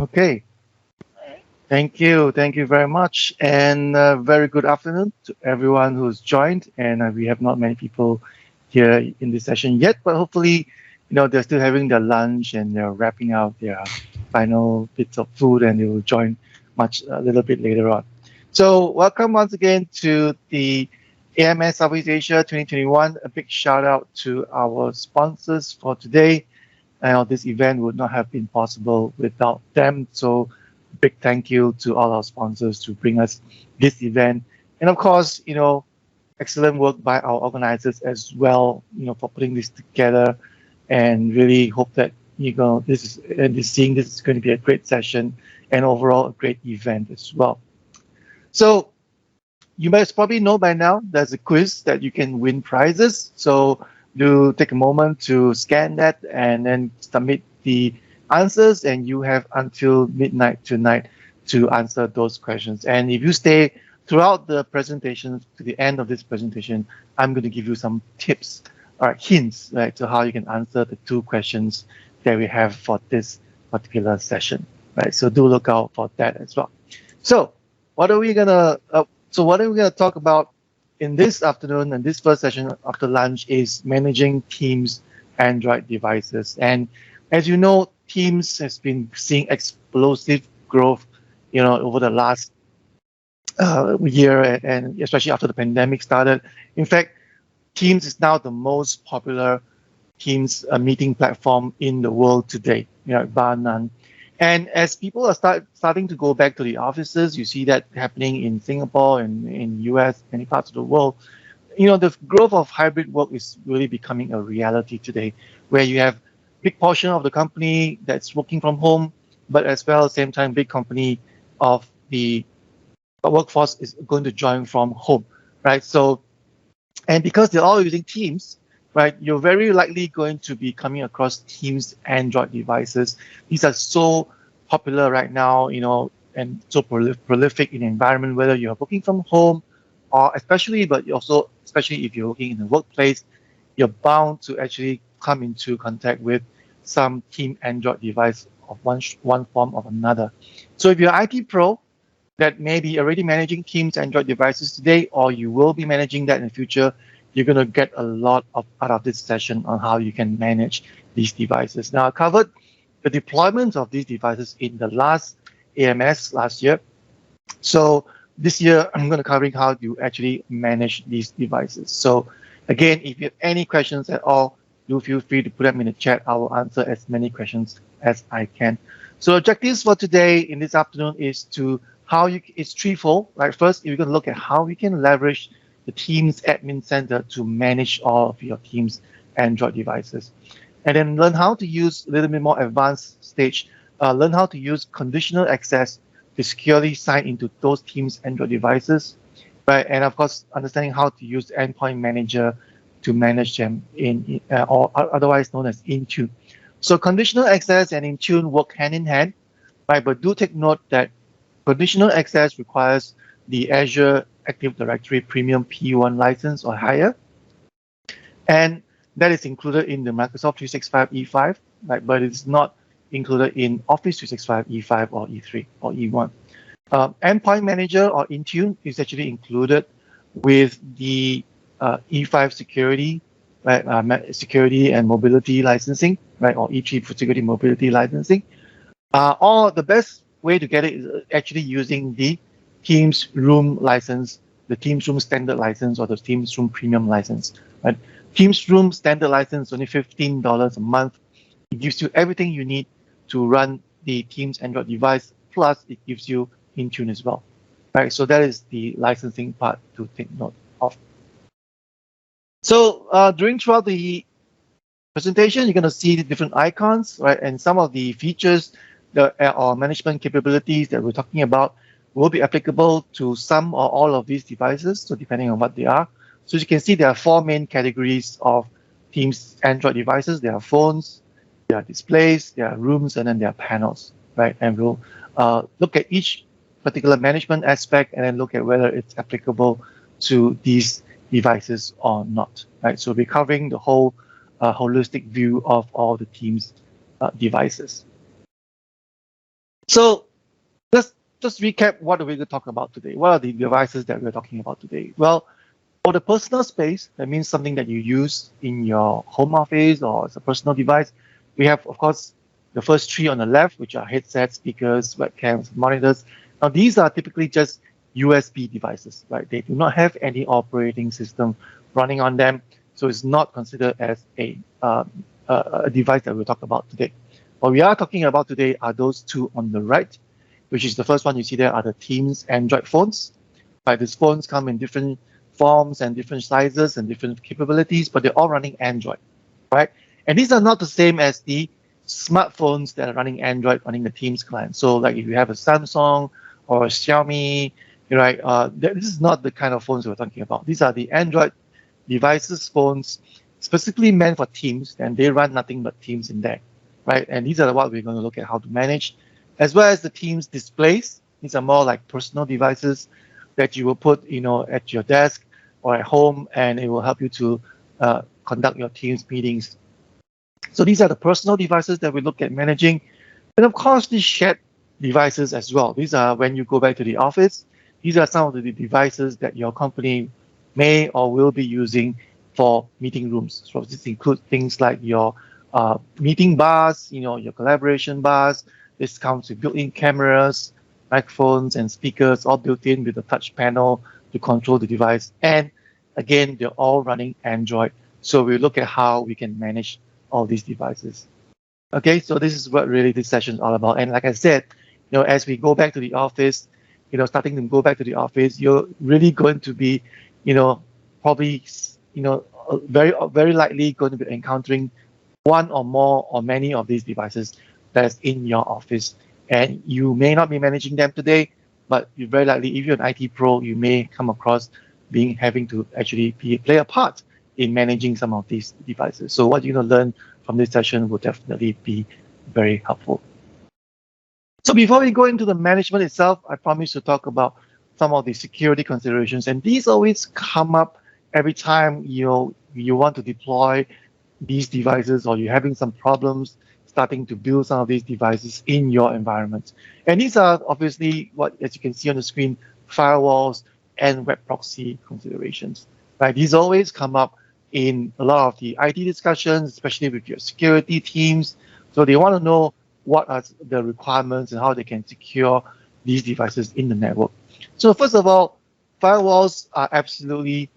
Okay, thank you. Thank you very much. And very good afternoon to everyone who's joined. And we have not many people here in this session yet, but hopefully, they're still having their lunch and they're wrapping out their final bits of food and they will join a little bit later on. So welcome once again to the aMS Southeast Asia 2021. A big shout out to our sponsors for today. This event would not have been possible without them. So big thank you to all our sponsors to bring us this event. And of course, excellent work by our organizers as well, for putting this together and really hope that, this is going to be a great session and overall a great event as well. So you must probably know by now there's a quiz that you can win prizes. So do take a moment to scan that and then submit the answers, and you have until midnight tonight to answer those questions. And if you stay throughout the presentation to the end of this presentation, I'm going to give you some tips or hints, right, to how you can answer the two questions that we have for this particular session, right? So do look out for that as well. So what are we gonna talk about in this afternoon and this first session after lunch is managing Teams Android devices. And as you know, Teams has been seeing explosive growth, over the last year, and especially after the pandemic started. In fact, Teams is now the most popular Teams meeting platform in the world today, bar none. And as people are starting to go back to the offices, you see that happening in Singapore and in US, many parts of the world. The growth of hybrid work is really becoming a reality today, where you have big portion of the company that's working from home, but as well at the same time, big company of the workforce is going to join from home, right? So, and because they're all using Teams, right, you're very likely going to be coming across Teams Android devices. These are so popular right now, and so prolific in the environment, whether you're working from home or especially if you're working in the workplace, you're bound to actually come into contact with some Team Android device of one form or another. So if you're an IT pro that may be already managing Teams Android devices today, or you will be managing that in the future, you're going to get a lot out of this session on how you can manage these devices. Now, I covered the deployment of these devices in the last aMS last year. So this year, I'm going to cover how you actually manage these devices. So again, if you have any questions at all, do feel free to put them in the chat. I will answer as many questions as I can. So objectives for today in this afternoon is it's threefold, right? First, we're going to look at how we can leverage the Teams Admin Center to manage all of your Teams Android devices. And then learn how to use a little bit more advanced stage, learn how to use conditional access to securely sign into those Teams Android devices, right? And of course, understanding how to use the Endpoint Manager to manage them or otherwise known as Intune. So conditional access and Intune work hand in hand, right? But do take note that conditional access requires the Azure Active Directory Premium P1 license or higher. And that is included in the Microsoft 365 E5, right? But it's not included in Office 365 E5 or E3 or E1. Endpoint Manager or Intune is actually included with the E5 security, right? Security and mobility licensing, right? Or E3 for security mobility licensing. Or the best way to get it is actually using the Teams Room license, the Teams Room standard license, or the Teams Room premium license. Right? Teams Room standard license is only $15 a month. It gives you everything you need to run the Teams Android device, plus it gives you Intune as well. Right? So that is the licensing part to take note of. So throughout the presentation, you're going to see the different icons, right? And some of the features or management capabilities that we're talking about will be applicable to some or all of these devices, so depending on what they are. So as you can see, there are four main categories of Teams Android devices. There are phones, there are displays, there are rooms, and then there are panels, right? And we'll look at each particular management aspect and then look at whether it's applicable to these devices or not, right? So we're covering the whole holistic view of all the Teams devices. So let's just recap what we're going to talk about today. What are the devices that we're talking about today? Well, for the personal space, that means something that you use in your home office or as a personal device. We have, of course, the first three on the left, which are headsets, speakers, webcams, monitors. Now, these are typically just USB devices, right? They do not have any operating system running on them, so it's not considered as a device that we'll talk about today. What we are talking about today are those two on the right, which is the first one you see there are the Teams Android phones. Right, these phones come in different forms and different sizes and different capabilities, but they're all running Android, right? And these are not the same as the smartphones that are running Android, running the Teams client. So, like if you have a Samsung or a Xiaomi, right? This is not the kind of phones we're talking about. These are the Android devices, phones specifically meant for Teams, and they run nothing but Teams in there, right? And these are what we're going to look at how to manage, as well as the Teams displays. These are more like personal devices that you will put, at your desk or at home, and it will help you to conduct your Teams meetings. So these are the personal devices that we look at managing. And of course, these shared devices as well. These are when you go back to the office. These are some of the devices that your company may or will be using for meeting rooms. So this includes things like your meeting bars, your collaboration bars. This comes with built-in cameras, microphones, and speakers, all built in with a touch panel to control the device. And again, they're all running Android. So we look at how we can manage all these devices. Okay, so this is what really this session is all about. And like I said, as we go back to the office, starting to go back to the office, you're really going to be, probably, very, very likely going to be encountering one or more or many of these devices that's in your office. And you may not be managing them today, but you very likely, if you're an IT pro, you may come across having to actually play a part in managing some of these devices. So what you're going to learn from this session will definitely be very helpful. So before we go into the management itself, I promise to talk about some of the security considerations. And these always come up every time you want to deploy these devices or you're having some problems starting to build some of these devices in your environment. And these are obviously as you can see on the screen, firewalls and web proxy considerations. Right? These always come up in a lot of the IT discussions, especially with your security teams. So they want to know what are the requirements and how they can secure these devices in the network. So first of all, firewalls are absolutely,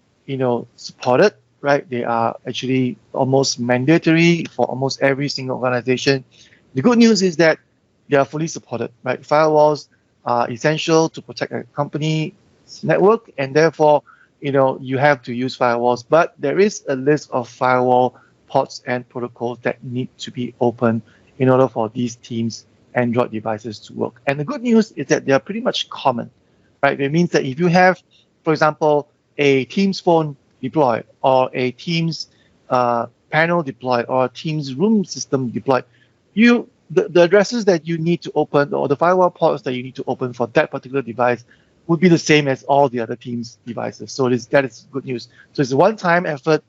supported, right? They are actually almost mandatory for almost every single organization. The good news is that they are fully supported, right? Firewalls are essential to protect a company's network, and therefore, you have to use firewalls. But there is a list of firewall ports and protocols that need to be open in order for these Teams Android devices to work. And the good news is that they are pretty much common, right? It means that if you have, for example, a Teams phone deployed or a Teams panel deployed or a Teams room system deployed, the addresses that you need to open or the firewall ports that you need to open for that particular device would be the same as all the other Teams devices. So that is good news. So it's a one-time effort.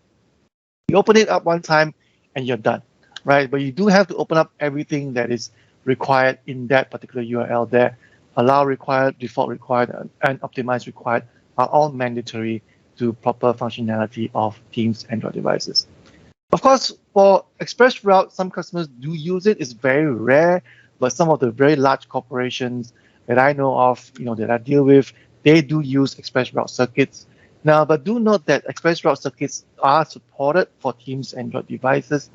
You open it up one time and you're done, right? But you do have to open up everything that is required in that particular URL there. Allow required, default required, and optimize required are all mandatory to proper functionality of Teams Android devices. Of course, for ExpressRoute, some customers do use it. It's very rare, but some of the very large corporations that I know of, that I deal with, they do use ExpressRoute circuits. Now, but do note that ExpressRoute circuits are supported for Teams Android devices.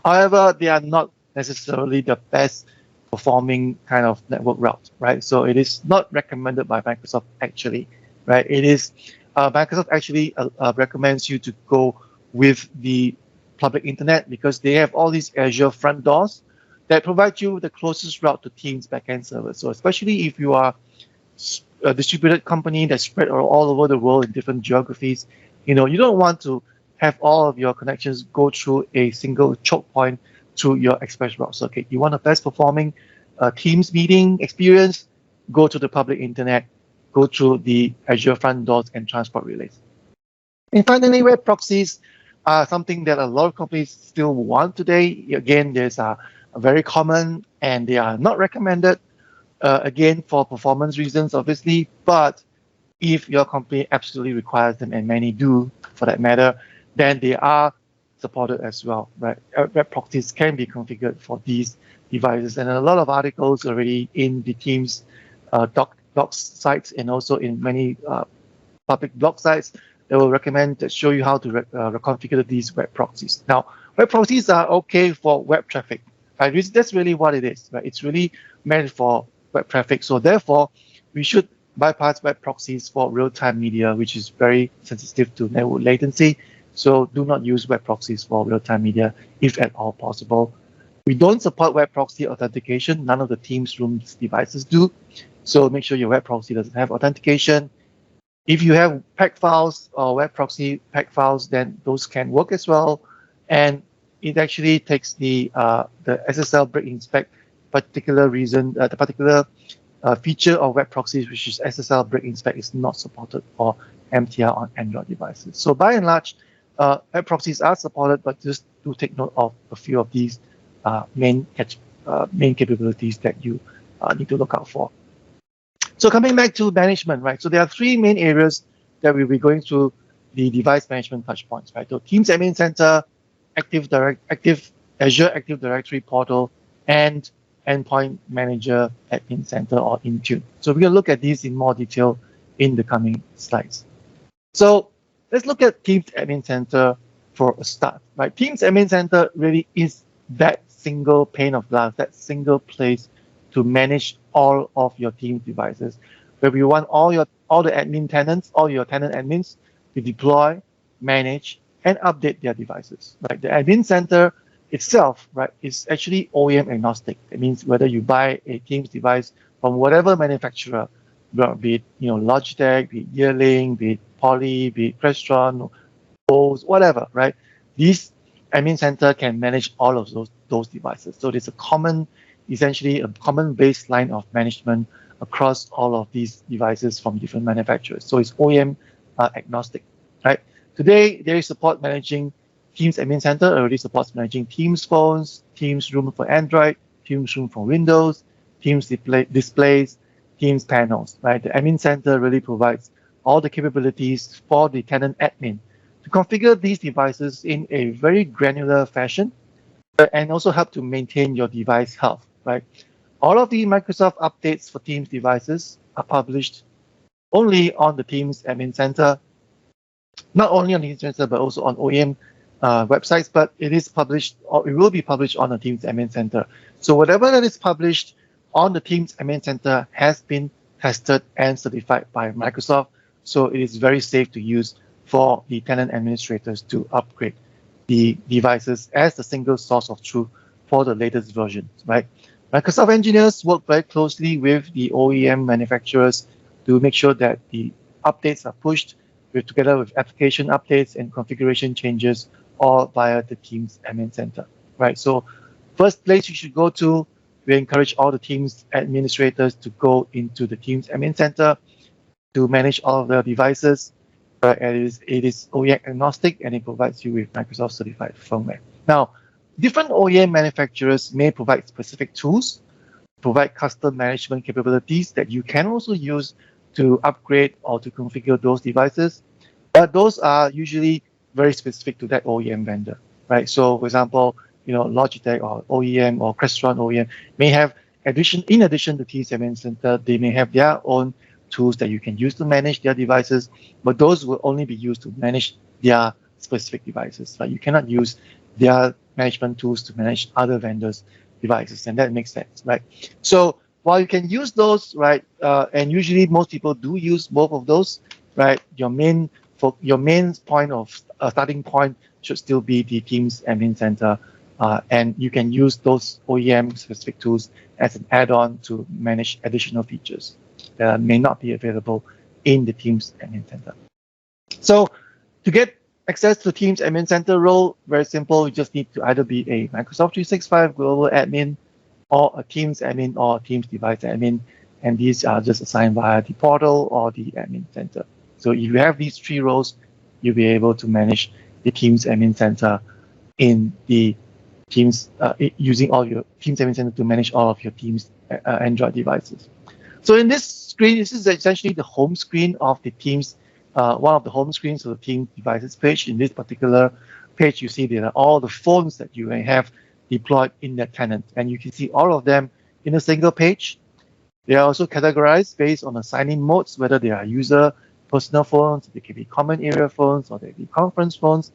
However, they are not necessarily the best performing kind of network route, right? So it is not recommended by Microsoft actually, right? It is Microsoft actually recommends you to go with the public internet because they have all these Azure front doors that provide you the closest route to Teams backend servers. So especially if you are a distributed company that's spread all over the world in different geographies, you don't want to have all of your connections go through a single choke point through your ExpressRoute circuit. You want a best performing Teams meeting experience, go to the public internet, go through the Azure front doors and transport relays. And finally, web proxies are something that a lot of companies still want today. Again, there's a very common and they are not recommended. again, for performance reasons, obviously, but if your company absolutely requires them, and many do for that matter, then they are supported as well, right? Web proxies can be configured for these devices, and a lot of articles already in the Teams docs sites and also in many public blog sites that will recommend that show you how to reconfigure these web proxies. Now, web proxies are okay for web traffic, right? That's really what it is, right? It's really meant for web traffic. So therefore, we should bypass web proxies for real-time media, which is very sensitive to network latency. So do not use web proxies for real-time media if at all possible. We don't support web proxy authentication. None of the Teams Rooms devices do. So make sure your web proxy doesn't have authentication. If you have pack files or web proxy pack files, then those can work as well. And it actually takes the SSL break inspect particular reason, the particular feature of web proxies, which is SSL break inspect, is not supported for MTR on Android devices. So by and large, web proxies are supported, but just do take note of a few of these main capabilities that you need to look out for. So coming back to management, right? So there are three main areas that we'll be going through the device management touchpoints, right? So Teams Admin Center, Azure Active Directory portal, and Endpoint Manager Admin Center or Intune. So we're going to look at these in more detail in the coming slides. So let's look at Teams Admin Center for a start, right? Teams Admin Center really is that single pane of glass, that single place to manage all of your Teams devices, where we want all the admin tenants, all your tenant admins to deploy, manage, and update their devices. Right? The Admin Center itself, right, is actually OEM agnostic. It means whether you buy a Teams device from whatever manufacturer, be it Logitech, be it Yearling, be it Poly, be it Crestron, Bose, whatever, right? This Admin Center can manage all of those devices. So there's essentially a common baseline of management across all of these devices from different manufacturers. So it's OEM agnostic, right? Today, there is support managing Teams Admin Center already supports managing Teams phones, Teams Room for Android, Teams Room for Windows, Teams displays, Teams panels, right? The Admin Center really provides all the capabilities for the tenant admin to configure these devices in a very granular fashion and also help to maintain your device health, right? All of the Microsoft updates for Teams devices are published only on the Teams Admin Center, not only on the Teams Center, but also on OEM websites, but it is published, or it will be published on the Teams Admin Center. So whatever that is published on the Teams Admin Center has been tested and certified by Microsoft, so it is very safe to use for the tenant administrators to upgrade the devices as the single source of truth for the latest versions, right? Microsoft engineers work very closely with the OEM manufacturers to make sure that the updates are pushed together with application updates and configuration changes all via the Teams Admin Center, right? So first place you should go to, we encourage all the Teams administrators to go into the Teams Admin Center to manage all of their devices. It is OEM agnostic, and it provides you with Microsoft certified firmware. Now, different OEM manufacturers may provide specific tools, provide custom management capabilities that you can also use to upgrade or to configure those devices, but those are usually very specific to that OEM vendor, right? So, for example, Logitech or OEM or Crestron OEM may have in addition to Teams Admin Center, they may have their own tools that you can use to manage their devices, but those will only be used to manage their specific devices, right? You cannot use their management tools to manage other vendors' devices, and that makes sense, right? So while you can use those, right, and usually most people do use both of those, right? Your main point of starting point should still be the Teams Admin Center, and you can use those OEM specific tools as an add-on to manage additional features that may not be available in the Teams Admin Center. So to get access to Teams Admin Center role, very simple. You just need to either be a Microsoft 365 global admin or a Teams admin or a Teams device admin. And these are just assigned via the portal or the admin center. So if you have these three roles, you'll be able to manage the Teams Admin Center in the Teams, using all your Teams Admin Center to manage all of your Teams Android devices. So in this screen, this is essentially the home screen of the Teams, one of the home screens of the Teams devices page. In this particular page, you see there are all the phones that you may have deployed in that tenant, and you can see all of them in a single page. They are also categorized based on the sign-in modes, whether they are user personal phones, they can be common area phones, or they can be conference phones.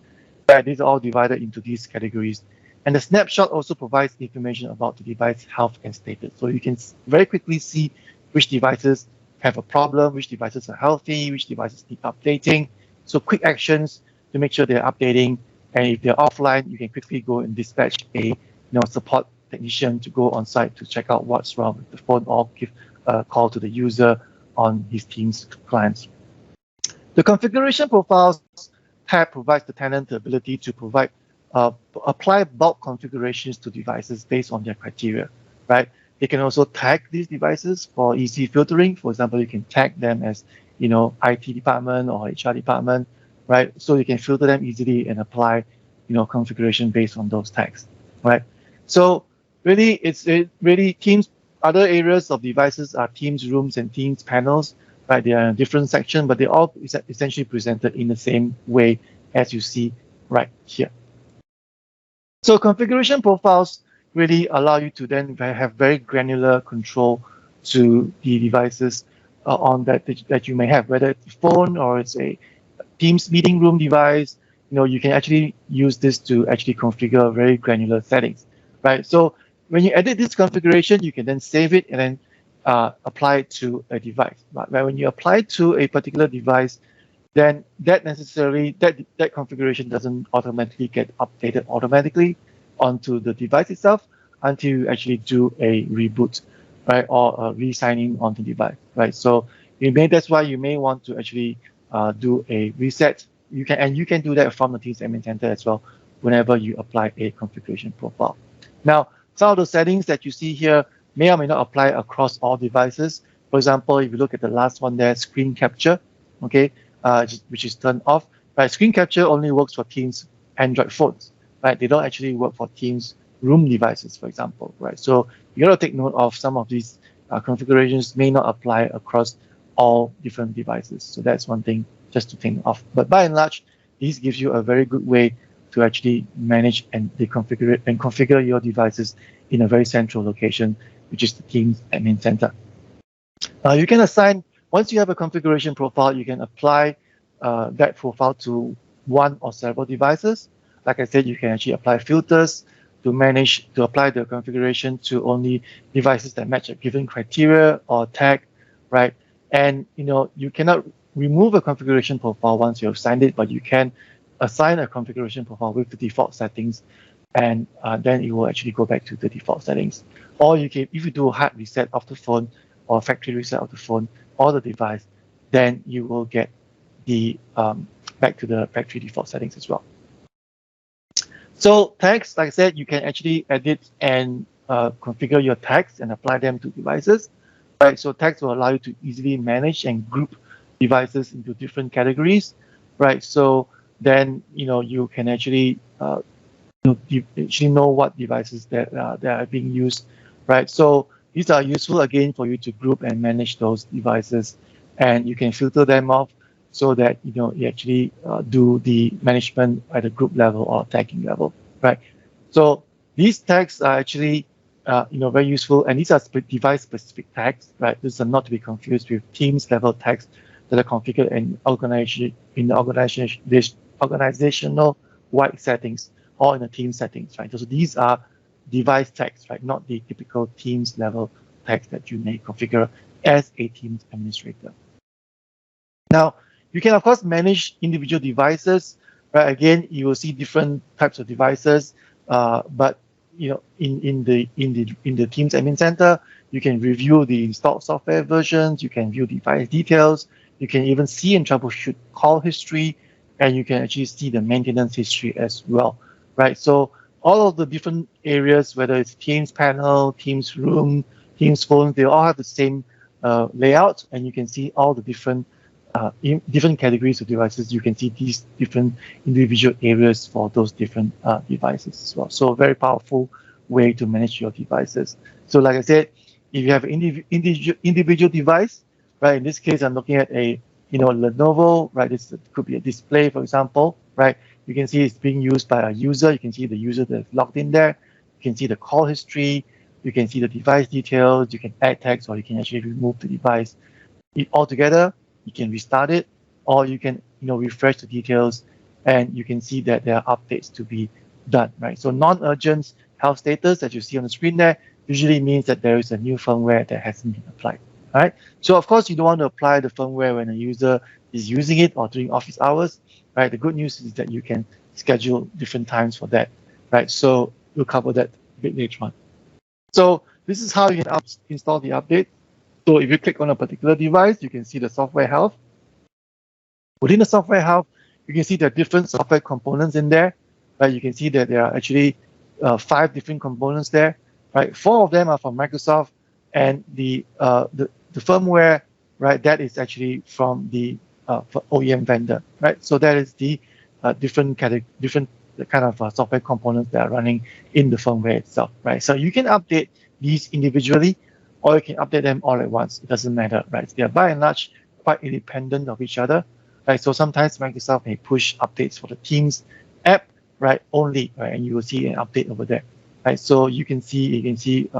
Right, these are all divided into these categories. And the snapshot also provides information about the device health and status. So you can very quickly see which devices have a problem, which devices are healthy, which devices need updating. So quick actions to make sure they're updating. And if they're offline, you can quickly go and dispatch a support technician to go on site to check out what's wrong with the phone or give a call to the user on his Teams clients. The configuration profiles tab provides the tenant the ability to provide apply bulk configurations to devices based on their criteria, right? They can also tag these devices for easy filtering. For example, you can tag them as, IT department or HR department, right? So you can filter them easily and apply, configuration based on those tags, right? So really, really Teams. Other areas of devices are Teams rooms and Teams panels, right? They are in a different section, but they're all essentially presented in the same way as you see right here. So configuration profiles really allow you to then have very granular control to the devices on that you may have, whether it's a phone or it's a Teams meeting room device. You can actually use this to actually configure very granular settings, right? So when you edit this configuration, you can then save it and then apply it to a device. But when you apply it to a particular device, then that configuration doesn't automatically get updated automatically onto the device itself until you actually do a reboot, right, or a re-signing on the device, right? So that's why you may want to actually do a reset. You can do that from the Teams Admin Center as well whenever you apply a configuration profile. Now, some of the settings that you see here may or may not apply across all devices. For example, if you look at the last one there, screen capture, okay, which is turned off. Right, screen capture only works for Teams Android phones. Right, they don't actually work for Teams room devices, for example. Right, so you got to take note of some of these configurations may not apply across all different devices. So that's one thing just to think of. But by and large, this gives you a very good way to actually manage and configure your devices in a very central location, which is the Teams Admin Center. You can assign, once you have a configuration profile, you can apply that profile to one or several devices. Like I said, you can actually apply filters to apply the configuration to only devices that match a given criteria or tag, right? And you cannot remove a configuration profile once you have signed it, but you can assign a configuration profile with the default settings, and then it will actually go back to the default settings. Or you can, if you do a hard reset of the phone or factory reset of the phone or the device, then you will get the back to the factory default settings as well. So tags, like I said, you can actually edit and configure your tags and apply them to devices. Right, so tags will allow you to easily manage and group devices into different categories. Right, so then you can actually know what devices that are being used. Right, so these are useful again for you to group and manage those devices, and you can filter them off so that you actually do the management at a group level or tagging level, right? So these tags are actually very useful, and these are device-specific tags, right? These are not to be confused with Teams-level tags that are configured in organizational-wide settings or in the team settings, right? So these are device tags, right? Not the typical Teams-level tags that you may configure as a Teams administrator. Now, you can of course manage individual devices, right? Again, you will see different types of devices, but in the Teams Admin Center, you can review the installed software versions, you can view device details, you can even see and troubleshoot call history, and you can actually see the maintenance history as well, right? So all of the different areas, whether it's Teams panel, Teams room, Teams phone, they all have the same layout, and you can see all the different categories of devices. You can see these different individual areas for those different devices as well. So a very powerful way to manage your devices. So like I said, If you have an individual device, right? In this case, I'm looking at a Lenovo, right? This could be a display, for example, right? You can see it's being used by a user. You can see the user that's logged in there. You can see the call history. You can see the device details. You can add text, or you can actually remove the device altogether. You can restart it, or you can refresh the details, and you can see that there are updates to be done, right? So non-urgent health status that you see on the screen there usually means that there is a new firmware that hasn't been applied. All right. So of course you don't want to apply the firmware when a user is using it or during office hours, right? The good news is that you can schedule different times for that, right? So we'll cover that a bit later on. So this is how you can install the update. So if you click on a particular device, you can see the software health. Within the software health, you can see there are different software components in there, right? You can see that there are actually 5 different components there, right? 4 of them are from Microsoft, and the firmware, right? That is actually from the OEM vendor, right? So that is the different kind of software components that are running in the firmware itself, right? So you can update these individually, or you can update them all at once. It doesn't matter, right? They are by and large quite independent of each other, right? So sometimes Microsoft may push updates for the Teams app, right? Only, right? And you will see an update over there, right? So you can see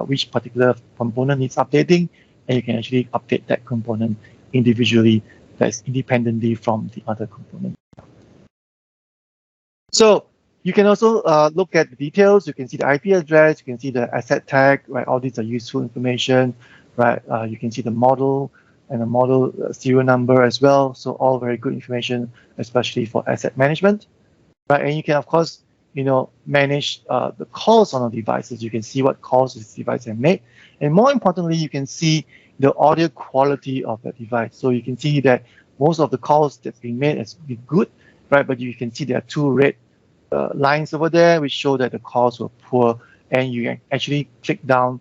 which particular component needs updating, and you can actually update that component individually, that's independently from the other component. So you can also look at the details. You can see the IP address. You can see the asset tag, right? All these are useful information, right? You can see the model and the model serial number as well. So all very good information, especially for asset management, right? And you can, of course, manage the calls on the devices. You can see what calls this device have made. And more importantly, you can see the audio quality of the device. So you can see that most of the calls that's being made has been good, right? But you can see there are 2 red lines over there, which show that the calls were poor. And you can actually click down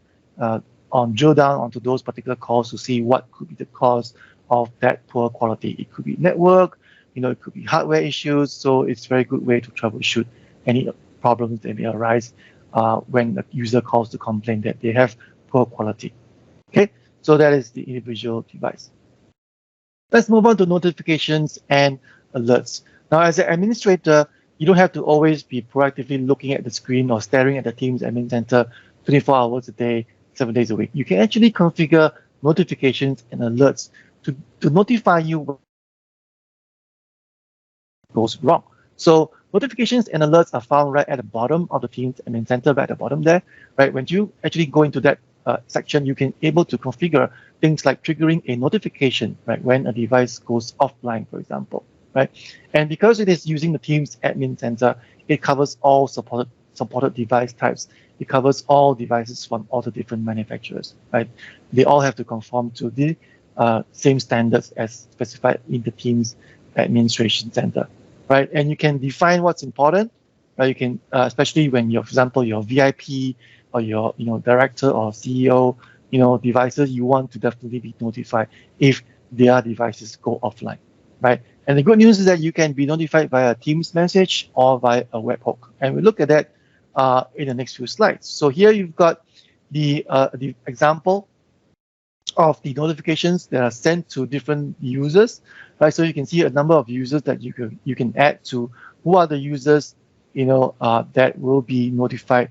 drill down onto those particular calls to see what could be the cause of that poor quality. It could be network, it could be hardware issues. So it's a very good way to troubleshoot any problems that may arise when the user calls to complain that they have poor quality. Okay, so that is the individual device. Let's move on to notifications and alerts. Now, as an administrator, you don't have to always be proactively looking at the screen or staring at the Teams admin center 24 hours a day, 7 days a week. You can actually configure notifications and alerts to notify you what goes wrong. So notifications and alerts are found right at the bottom of the Teams admin center, right at the bottom there, right? When you actually go into that section, you can able to configure things like triggering a notification, right? When a device goes offline, for example, right? And because it is using the Teams admin center, it covers all supported device types. It covers all devices from all the different manufacturers, right? They all have to conform to the same standards as specified in the Teams administration center, right? And you can define what's important, right? You can, especially when for example, your VIP or your, director or CEO, devices, you want to definitely be notified if their devices go offline, right? And the good news is that you can be notified via Teams message or via a webhook. And we'll look at that in the next few slides. So here you've got the example of the notifications that are sent to different users, right? So you can see a number of users that you can add to who are the users, that will be notified.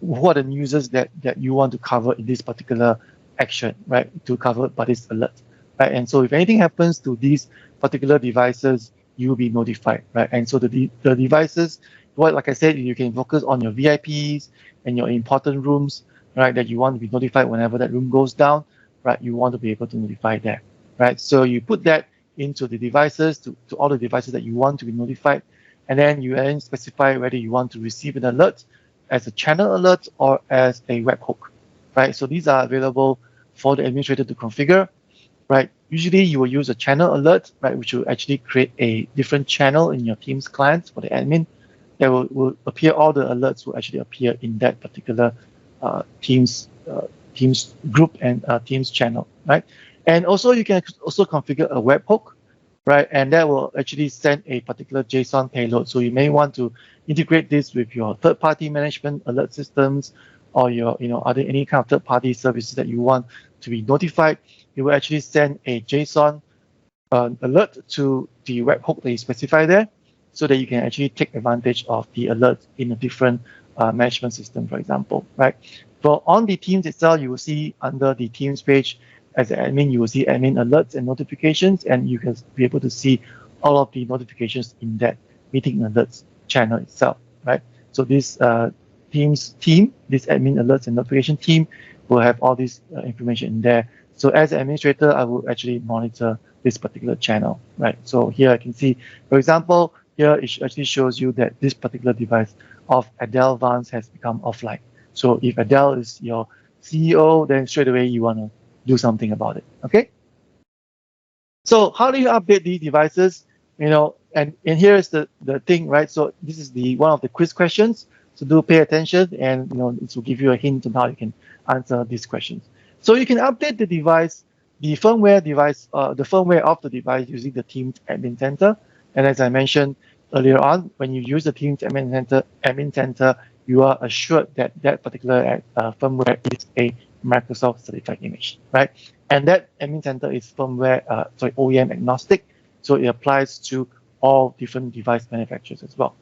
Who are the users that you want to cover in this particular action, right? To cover by this alert, right? And so if anything happens to these particular devices, you will be notified, right? And so the devices, like I said, you can focus on your VIPs and your important rooms, right? That you want to be notified whenever that room goes down, right? You want to be able to notify that, right? So you put that into the devices, to all the devices that you want to be notified, and then you specify whether you want to receive an alert as a channel alert or as a webhook, right? So these are available for the administrator to configure, right? Usually you will use a channel alert, right, which will actually create a different channel in your Teams client for the admin. That will appear, all the alerts will actually appear in that particular Teams group and Teams channel, right? And also you can also configure a webhook, right? And that will actually send a particular JSON payload. So you may want to integrate this with your third-party management alert systems or your, other any kind of third-party services that you want to be notified, it will actually send a JSON alert to the webhook that you specify there, so that you can actually take advantage of the alert in a different management system, for example, right? So on the Teams itself, you will see under the Teams page, as an admin, you will see admin alerts and notifications, and you can be able to see all of the notifications in that meeting alerts channel itself, right? So this Teams team, this admin alerts and notification team, will have all this information in there. So as an administrator, I will actually monitor this particular channel, right? So here I can see, for example, here it actually shows you that this particular device of Adele Vance has become offline. So if Adele is your CEO, then straight away you want to do something about it, okay? So how do you update these devices? And here is the thing, right? So this is one of the quiz questions. So do pay attention, and this will give you a hint on how you can answer these questions. So you can update the device, the firmware of the device using the Teams Admin Center. And as I mentioned earlier on, when you use the Teams Admin Center, you are assured that that particular firmware is a Microsoft certified image, right? And that Admin Center is OEM agnostic, so it applies to all different device manufacturers as well.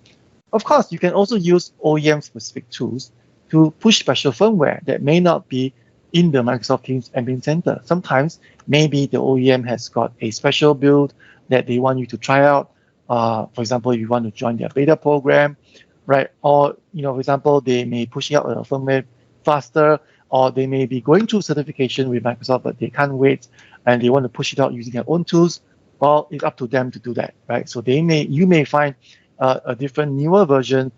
Of course, you can also use OEM-specific tools to push special firmware that may not be in the Microsoft Teams Admin Center. Sometimes, maybe the OEM has got a special build that they want you to try out. For example, if you want to join their beta program, right? Or, for example, they may push out a firmware faster, or they may be going through certification with Microsoft, but they can't wait and they want to push it out using their own tools. Well, it's up to them to do that, right? So you may find a different, newer version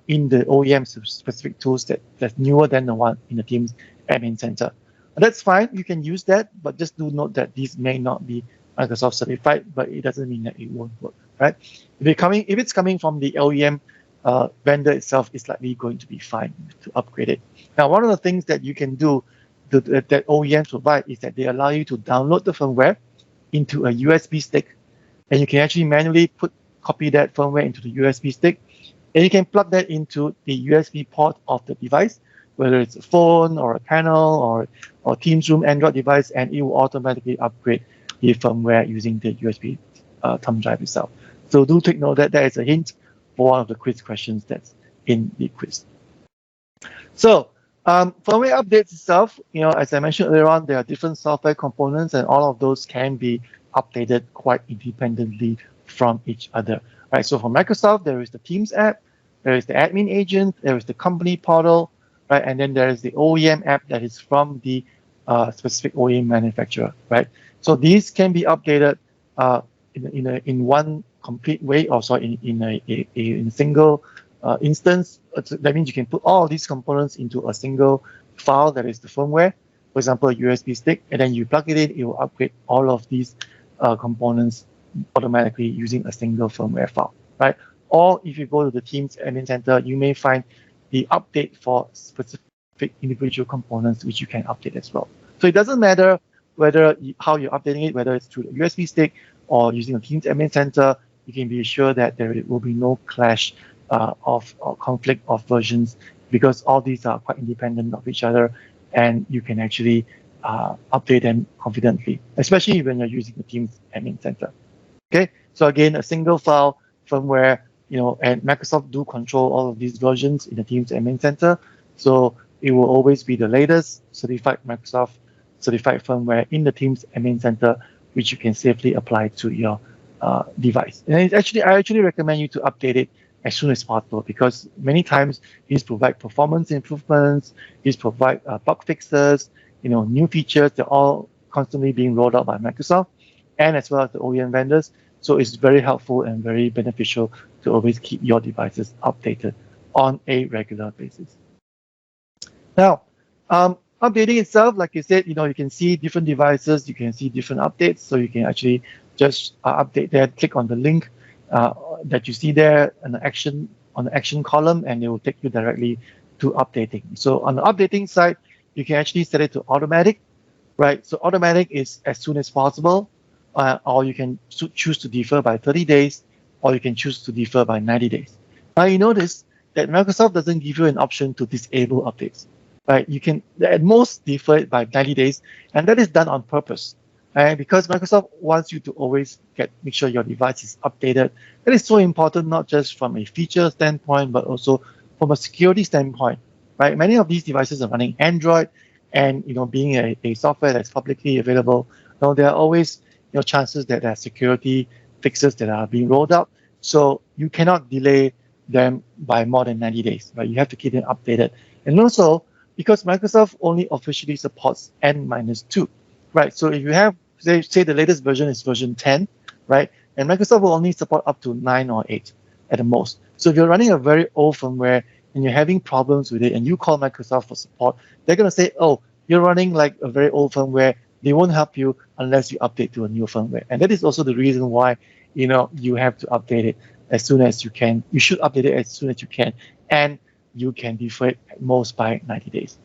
in the OEM specific tools that's newer than the one in the Teams Admin Center. That's fine. You can use that, but just do note that these may not be Microsoft certified, but it doesn't mean that it won't work, right? If it's coming from the OEM vendor itself, it's likely going to be fine to upgrade it. Now, one of the things that you can do that OEMs provide is that they allow you to download the firmware into a USB stick, and you can actually manually copy that firmware into the USB stick, and you can plug that into the USB port of the device, whether it's a phone or a panel or Teams Room Android device, and it will automatically upgrade the firmware using the USB thumb drive itself. So do take note that is a hint for one of the quiz questions that's in the quiz. So firmware updates itself, as I mentioned earlier on, there are different software components, and all of those can be updated quite independently from each other, right? So for Microsoft, there is the Teams app, there is the admin agent, there is the company portal, right? And then there is the OEM app that is from the specific OEM manufacturer, right? So these can be updated in one complete way, or sorry, in a single instance. That means you can put all these components into a single file that is the firmware, for example, a USB stick, and then you plug it in, it will upgrade all of these components automatically using a single firmware file, right? Or if you go to the Teams Admin Center, you may find the update for specific individual components which you can update as well. So it doesn't matter how you're updating it, whether it's through the USB stick or using the Teams Admin Center, you can be sure that there will be no clash or conflict of versions, because all these are quite independent of each other, and you can actually update them confidently, especially when you're using the Teams Admin Center. Okay, so again, a single file firmware, and Microsoft do control all of these versions in the Teams Admin Center, so it will always be the latest Microsoft certified firmware in the Teams Admin Center, which you can safely apply to your device. And I actually recommend you to update it as soon as possible, because many times these provide performance improvements, these provide bug fixes, new features. They're all constantly being rolled out by Microsoft, and as well as the OEM vendors. So it's very helpful and very beneficial to always keep your devices updated on a regular basis. Now, updating itself, like I said, you can see different devices, you can see different updates, so you can actually just update there, click on the link that you see there on the action column, and it will take you directly to updating. So on the updating side, you can actually set it to automatic, right? So automatic is as soon as possible, or you can choose to defer by 30 days, or you can choose to defer by 90 days. Now you notice that Microsoft doesn't give you an option to disable updates. right? You can at most defer it by 90 days, and that is done on purpose. Right? Because Microsoft wants you to always make sure your device is updated. That is so important, not just from a feature standpoint, but also from a security standpoint. Right? Many of these devices are running Android, and being a software that's publicly available, there are always chances that there are security fixes that are being rolled out. So you cannot delay them by more than 90 days. Right? You have to keep them updated. And also, because Microsoft only officially supports N-2, right? So if you have, say the latest version is version 10, right? And Microsoft will only support up to 9 or 8 at the most. So if you're running a very old firmware and you're having problems with it and you call Microsoft for support, they're going to say, oh, you're running like a very old firmware. They won't help you unless you update to a new firmware. And that is also the reason why, you have to update it as soon as you can. You should update it as soon as you can. And you can defer it at most by 90 days.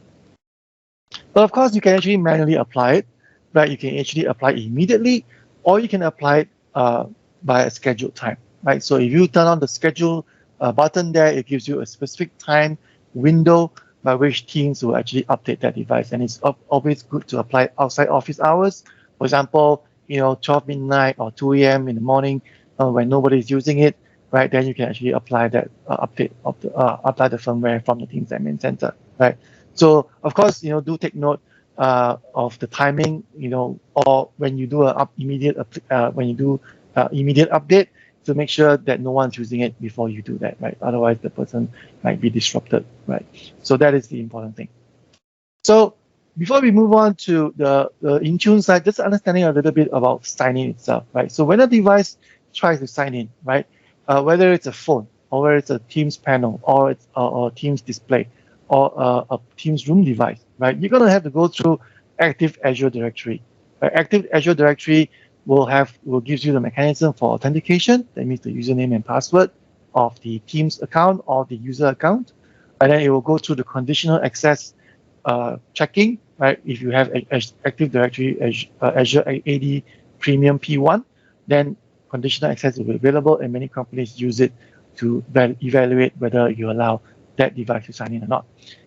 But of course, you can actually manually apply it, right? You can actually apply it immediately, or you can apply it by a scheduled time, right? So if you turn on the schedule button there, it gives you a specific time window by which teams will actually update that device. And it's always good to apply outside office hours. For example, 12 midnight or 2 a.m. in the morning when nobody's using it, right? Then you can actually apply that update of the apply the firmware from the Teams Admin Center, right? So of course, do take note of the timing, or when you do immediate update, to make sure that no one's using it before you do that, right? Otherwise, the person might be disrupted, right? So that is the important thing. So before we move on to the Intune side, just understanding a little bit about signing itself, right? So when a device tries to sign in, right, whether it's a phone or whether it's a Teams panel or it's or Teams display or a Teams room device, right, you're gonna have to go through Active Azure Directory. Active Azure Directory will gives you the mechanism for authentication. That means the username and password of the Teams account or the user account, and then it will go through the conditional access checking, right? If you have Active Directory Azure AD Premium P1, then conditional access will be available, and many companies use it to evaluate whether you allow that device to sign in or not.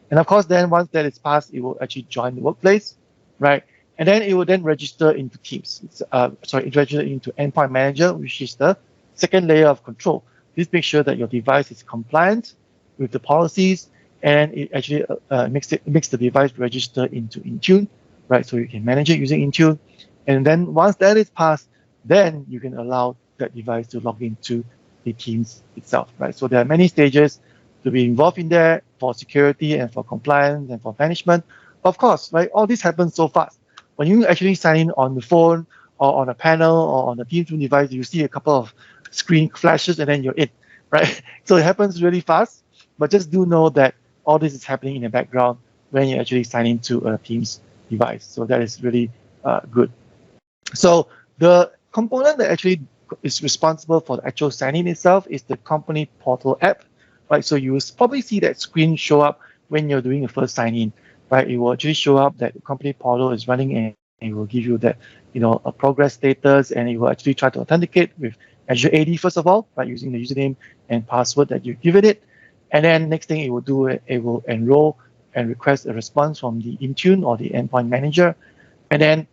And of course, then once that is passed, it will actually join the workplace, right? And then it will then register into Teams. It register into Endpoint Manager, which is the second layer of control. This makes sure that your device is compliant with the policies, and it actually makes the device register into Intune, right? So you can manage it using Intune. And then once that is passed, then you can allow that device to log into the Teams itself, right? So there are many stages to be involved in there for security and for compliance and for management. Of course, right? All this happens so fast. When you actually sign in on the phone or on a panel or on a Teams room device, you see a couple of screen flashes and then you're in, right? So it happens really fast, but just do know that all this is happening in the background when you actually sign into a Teams device. So that is really good. So the component that actually is responsible for the actual sign-in itself is the company portal app, right? So you will probably see that screen show up when you're doing the first sign-in, right? It will actually show up that the company portal is running, and it will give you that, a progress status, and it will actually try to authenticate with Azure AD first of all, by using the username and password that you've given it. And then next thing it will do, it will enroll and request a response from the Intune or the Endpoint Manager. And then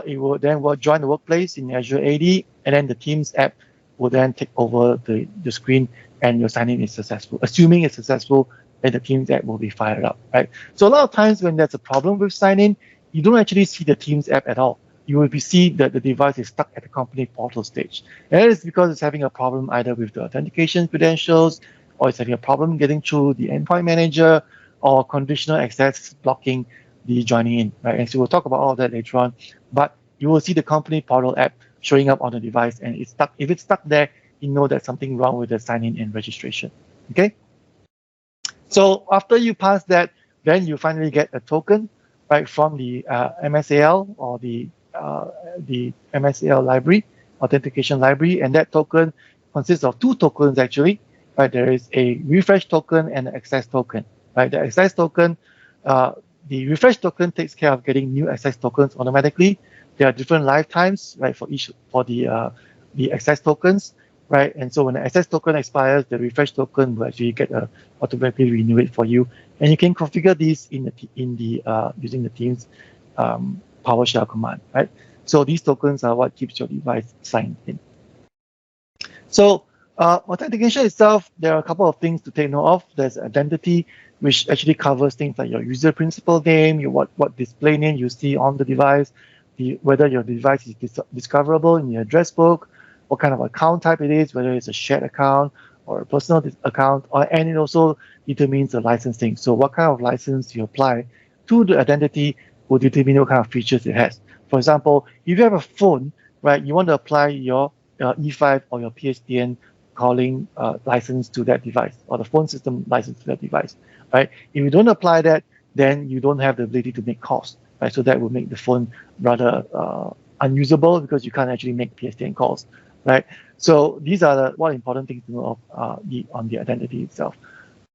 it will then join the workplace in Azure AD, and then the Teams app will then take over the screen, and your sign-in is successful. Assuming it's successful, then the Teams app will be fired up, right? So a lot of times when there's a problem with sign-in, you don't actually see the Teams app at all. You will see that the device is stuck at the company portal stage. And that is because it's having a problem either with the authentication credentials, or it's having a problem getting through the Endpoint Manager, or conditional access blocking the joining in, right? And so we'll talk about all of that later on. But you will see the company portal app showing up on the device, and it's stuck. If it's stuck there, you know there's something wrong with the sign-in and registration, okay? So after you pass that, then you finally get a token, right, from the MSAL or the MSAL library, authentication library, and that token consists of two tokens actually, right? There is a refresh token and an access token, right? The access token, the refresh token takes care of getting new access tokens automatically. There are different lifetimes, right, for the access tokens, right? And so when the access token expires, the refresh token will actually get automatically renew it for you. And you can configure these in the using the Teams PowerShell command, right? So these tokens are what keeps your device signed in. So authentication itself, there are a couple of things to take note of. There's identity, which actually covers things like your user principal name, what display name you see on the device, whether your device is discoverable in your address book, what kind of account type it is, whether it's a shared account or a personal account, and it also determines the licensing. So what kind of license you apply to the identity will determine what kind of features it has. For example, if you have a phone, right, you want to apply your E5 or your PSTN calling license to that device, or the phone system license to that device, right? If you don't apply that, then you don't have the ability to make calls, right? So that will make the phone rather unusable because you can't actually make PSTN calls, right? So these are the one important things to know of on the identity itself.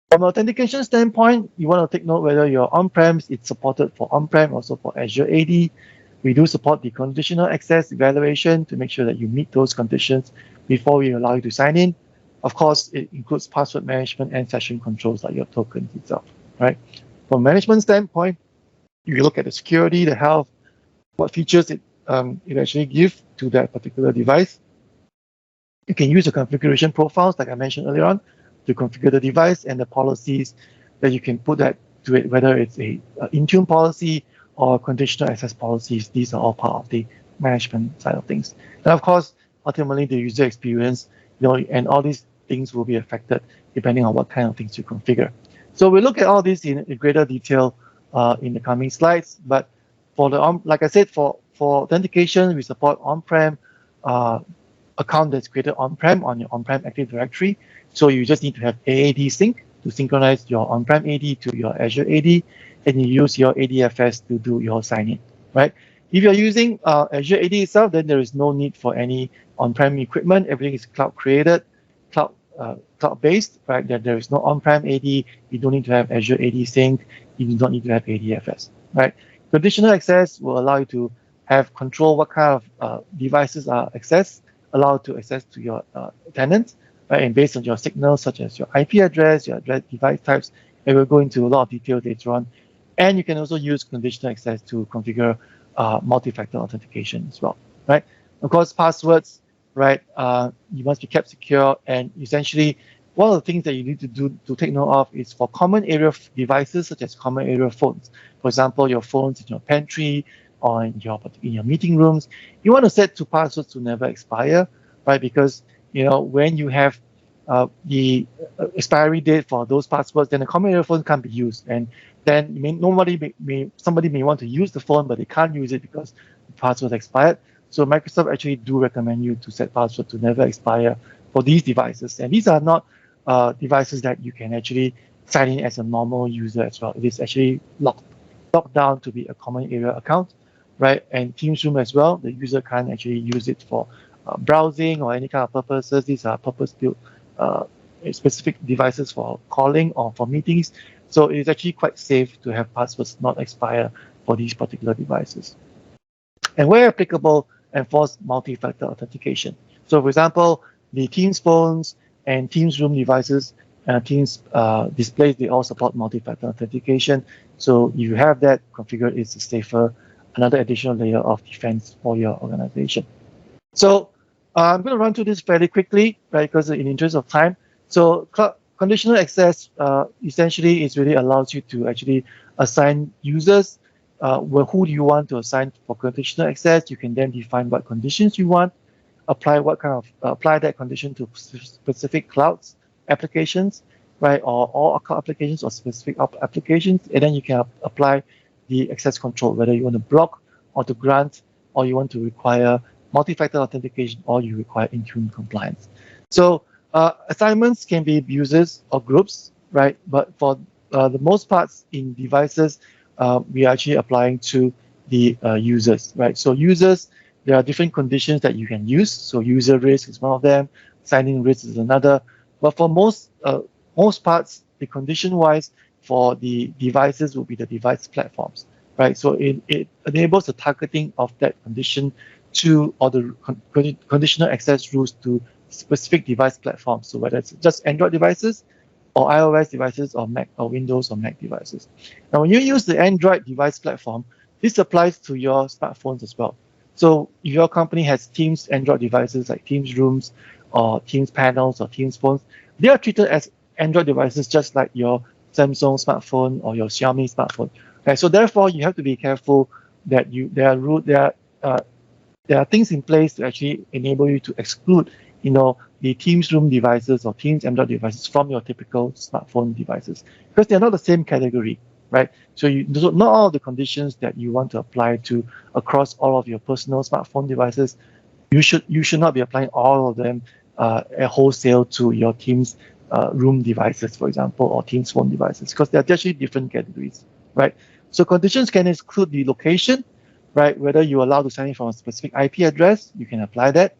From an authentication standpoint, you want to take note whether your on-prem is supported for on-prem, also for Azure AD. We do support the conditional access evaluation to make sure that you meet those conditions before we allow you to sign in. Of course, it includes password management and session controls like your tokens itself, right? From a management standpoint, you look at the security, the health, what features it actually gives to that particular device. You can use the configuration profiles, like I mentioned earlier on, to configure the device and the policies that you can put that to it, whether it's a Intune policy or conditional access policies. These are all part of the management side of things. And of course, ultimately the user experience, and all these things will be affected depending on what kind of things you configure. So we'll look at all this in greater detail in the coming slides. But for the like I said, for authentication, we support on-prem account that's created on-prem on your on-prem Active Directory. So you just need to have AAD sync to synchronize your on-prem AD to your Azure AD, and you use your ADFS to do your sign-in, right? If you're using Azure AD itself, then there is no need for any on-prem equipment. Everything is cloud-created, cloud-based, right? That there is no on-prem AD. You don't need to have Azure AD sync. You do not need to have ADFS, right? Conditional access will allow you to have control what kind of devices are allowed to access to your tenants, right? And based on your signals, such as your IP address, your device types, and we'll go into a lot of detail later on. And you can also use conditional access to configure multi-factor authentication as well, right? Of course, passwords, right? You must be kept secure, and essentially, one of the things that you need to do to take note of is for common area devices, such as common area phones. For example, your phones in your pantry or in your meeting rooms, you want to set to passwords to never expire, right? Because when you have the expiry date for those passwords, then the common area phone can't be used, and then somebody may want to use the phone, but they can't use it because the password expired. So Microsoft actually do recommend you to set password to never expire for these devices, and these are not devices that you can actually sign in as a normal user as well. It is actually locked down to be a common area account, right? And Teams Room as well, the user can't actually use it for browsing or any kind of purposes. These are purpose-built specific devices for calling or for meetings. So it's actually quite safe to have passwords not expire for these particular devices. And where applicable, enforce multi-factor authentication. So for example, the Teams phones and Teams Room devices, Teams displays, they all support multi-factor authentication. So if you have that configured, it's safer, another additional layer of defense for your organization. So I'm going to run through this fairly quickly, right, because in the interest of time. So conditional access essentially is really allows you to actually assign users. Who do you want to assign for conditional access? You can then define what conditions you want, apply that condition to specific clouds applications, right, or all cloud applications or specific applications, and then you can apply the access control, whether you want to block or to grant, or you want to require multi-factor authentication, or you require Intune compliance. So assignments can be users or groups, right? But for the most parts in devices, we are actually applying to the users, right? So users, there are different conditions that you can use. So user risk is one of them, signing risk is another. But for most parts, the condition-wise for the devices will be the device platforms, right? So it enables the targeting of that condition to, or the conditional access rules to specific device platforms. So whether it's just Android devices or iOS devices or Mac or Windows or Mac devices. Now, when you use the Android device platform, this applies to your smartphones as well. So if your company has Teams Android devices like Teams Rooms or Teams Panels or Teams Phones, they are treated as Android devices just like your Samsung smartphone or your Xiaomi smartphone. Okay, so therefore, you have to be careful that there are things in place to actually enable you to exclude, the Teams Room devices or Teams Android devices from your typical smartphone devices because they're not the same category, right? So not all the conditions that you want to apply to across all of your personal smartphone devices, you should not be applying all of them at wholesale to your Teams Room devices, for example, or Teams Phone devices because they're actually different categories, right? So conditions can include the location, right? Whether you're allowed to sign in from a specific IP address, you can apply that,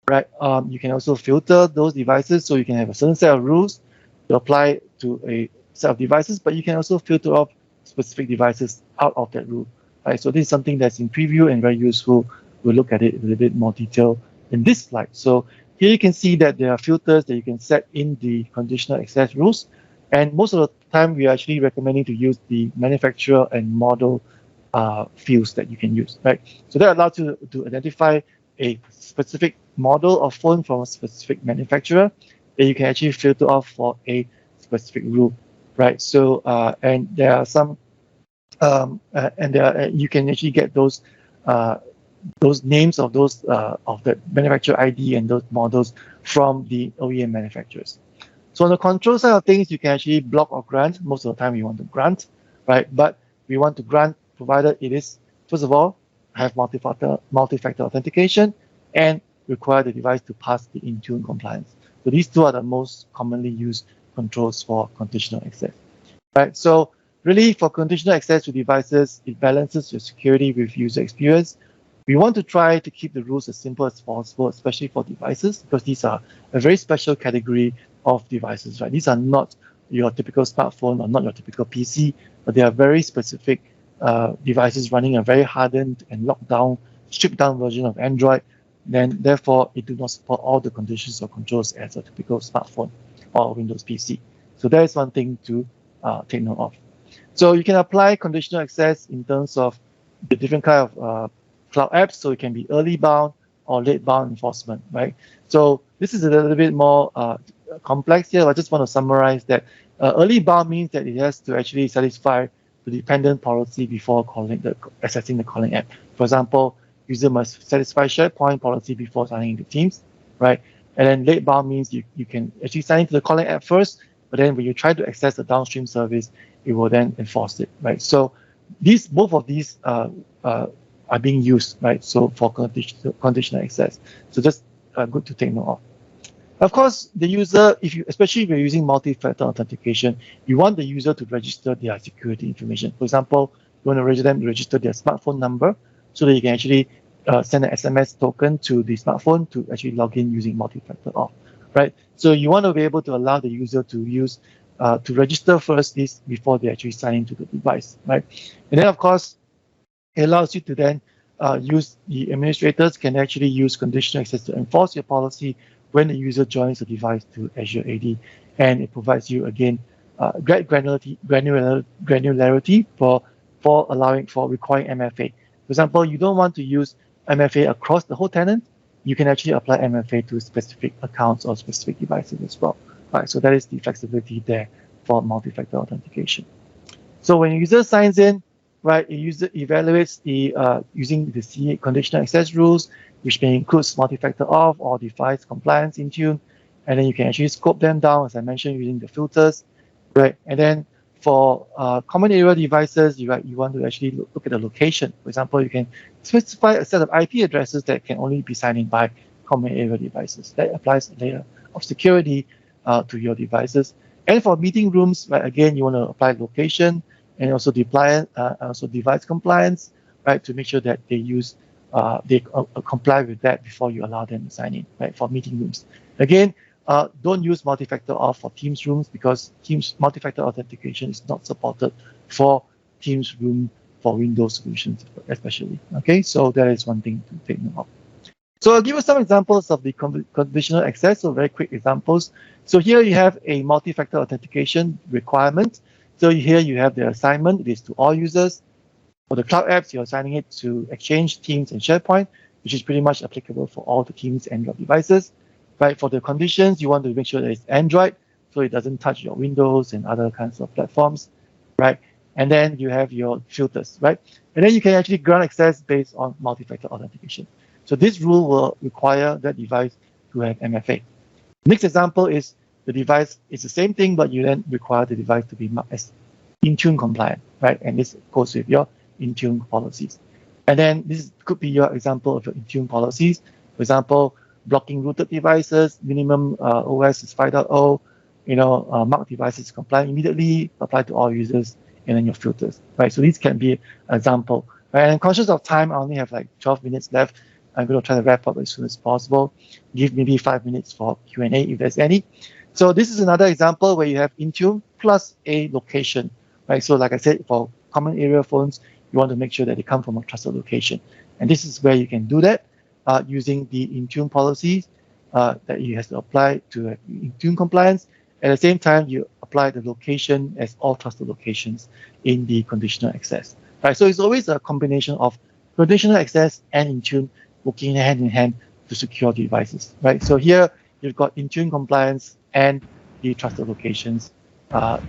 right? You can also filter those devices, so you can have a certain set of rules to apply to a set of devices, but you can also filter off specific devices out of that rule, right? So this is something that's in preview and very useful. We'll look at it in a bit more detail in this slide. So here you can see that there are filters that you can set in the conditional access rules. And most of the time, we are actually recommending to use the manufacturer and model fields that you can use, right? So that allows you to identify a specific model of phone from a specific manufacturer that you can actually filter off for a specific rule, right? So and there are some, you can actually get those names of those of the manufacturer ID and those models from the OEM manufacturers. So on the control side of things, you can actually block or grant. Most of the time, we want to grant, right? But we want to grant provided it is, first of all, have multi-factor authentication and require the device to pass the Intune compliance. So these two are the most commonly used controls for conditional access, right? So really, for conditional access to devices, it balances your security with user experience. We want to try to keep the rules as simple as possible, especially for devices, because these are a very special category of devices, right? These are not your typical smartphone or not your typical PC, but they are very specific devices running a very hardened and locked down, stripped down version of Android. Then, therefore, it does not support all the conditions or controls as a typical smartphone or Windows PC. So that is one thing to take note of. So you can apply conditional access in terms of the different kind of cloud apps. So it can be early bound or late bound enforcement, right? So this is a little bit more complex here. I just want to summarize that early bound means that it has to actually satisfy the dependent policy before accessing the calling app. For example, user must satisfy SharePoint policy before signing into Teams, right? And then late bound means you can actually sign into the calling app first, but then when you try to access the downstream service, it will then enforce it, right? So both of these are being used, right? So for conditional access. So just good to take note of. Of course, the user, especially if you're using multi-factor authentication, you want the user to register their security information. For example, you want to register their smartphone number so that you can actually send an SMS token to the smartphone to actually log in using multi-factor auth, right? So you want to be able to allow the user to use to register first this before they actually sign into the device, right? And then, of course, it allows you to then use the administrators can actually use conditional access to enforce your policy when the user joins the device to Azure AD, and it provides you again great granularity for requiring MFA. For example, you don't want to use MFA across the whole tenant. You can actually apply MFA to specific accounts or specific devices as well. Right, so that is the flexibility there for multi-factor authentication. So when a user signs in, right, a user evaluates using the C conditional access rules, which may include multi-factor auth or device compliance in Intune, and then you can actually scope them down, as I mentioned, using the filters, right? And then for common area devices, you want to actually look at the location. For example, you can specify a set of IP addresses that can only be signed in by common area devices. That applies a layer of security to your devices. And for meeting rooms, right, again, you want to apply location and also device compliance, right, to make sure that they comply with that before you allow them to sign in, right, for meeting rooms. Again, don't use multi-factor auth for Teams rooms because Teams multi-factor authentication is not supported for Teams room for Windows solutions, especially. Okay, so that is one thing to take note of. So I'll give you some examples of the conditional access, so very quick examples. So here you have a multi-factor authentication requirement. So here you have the assignment, it is to all users. For the cloud apps, you're assigning it to Exchange, Teams, and SharePoint, which is pretty much applicable for all the Teams Android devices. Right, for the conditions, you want to make sure that it's Android, so it doesn't touch your Windows and other kinds of platforms, right? And then you have your filters, right? And then you can actually grant access based on multi-factor authentication. So this rule will require that device to have MFA. Next example is the device is the same thing, but you then require the device to be marked as Intune compliant, right? And this goes with your Intune policies. And then this could be your example of your Intune policies. For example, blocking rooted devices, minimum OS is 5.0, marked devices compliant immediately, apply to all users, and then your filters, right? So these can be an example. Right? And conscious of time, I only have like 12 minutes left. I'm going to try to wrap up as soon as possible. Give maybe 5 minutes for Q&A if there's any. So this is another example where you have Intune plus a location, right? So like I said, for common area phones, you want to make sure that they come from a trusted location. And this is where you can do that using the Intune policies that you have to apply to Intune compliance. At the same time, you apply the location as all trusted locations in the conditional access, right? So it's always a combination of conditional access and Intune working hand in hand to secure devices, right? So here you've got Intune compliance and the trusted locations,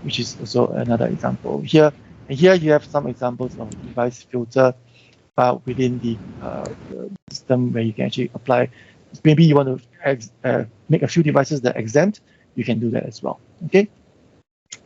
which is also another example here. And here you have some examples of device filter within the system where you can actually apply. Maybe you want to make a few devices that are exempt, you can do that as well, okay?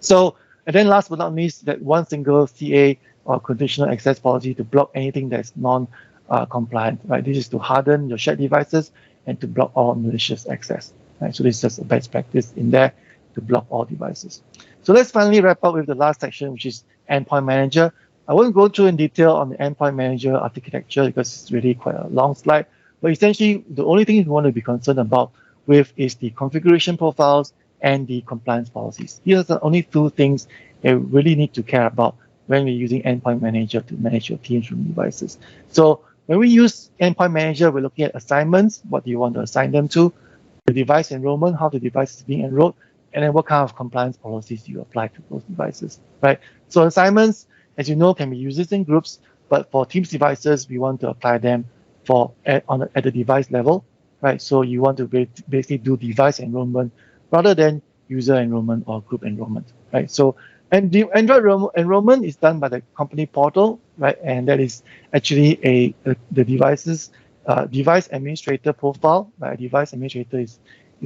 So, and then last but not least, that one single CA or conditional access policy to block anything that's non-compliant, right? This is to harden your shared devices and to block all malicious access, right? So this is just a best practice in there to block all devices. So let's finally wrap up with the last section, which is Endpoint Manager. I won't go through in detail on the Endpoint Manager architecture because it's really quite a long slide, but essentially the only thing you want to be concerned about with is the configuration profiles and the compliance policies. These are the only two things that you really need to care about when we're using Endpoint Manager to manage your Teams room devices. So when we use Endpoint Manager, we're looking at assignments, what do you want to assign them to, the device enrollment, how the device is being enrolled, and then what kind of compliance policies you apply to those devices, right? So assignments, as you know, can be used in groups, but for Teams devices, we want to apply them at the device level, right? So you want to basically do device enrollment rather than user enrollment or group enrollment, right? So, and the Android enrollment is done by the company portal, right? And that is actually the device administrator profile, right? Device administrator is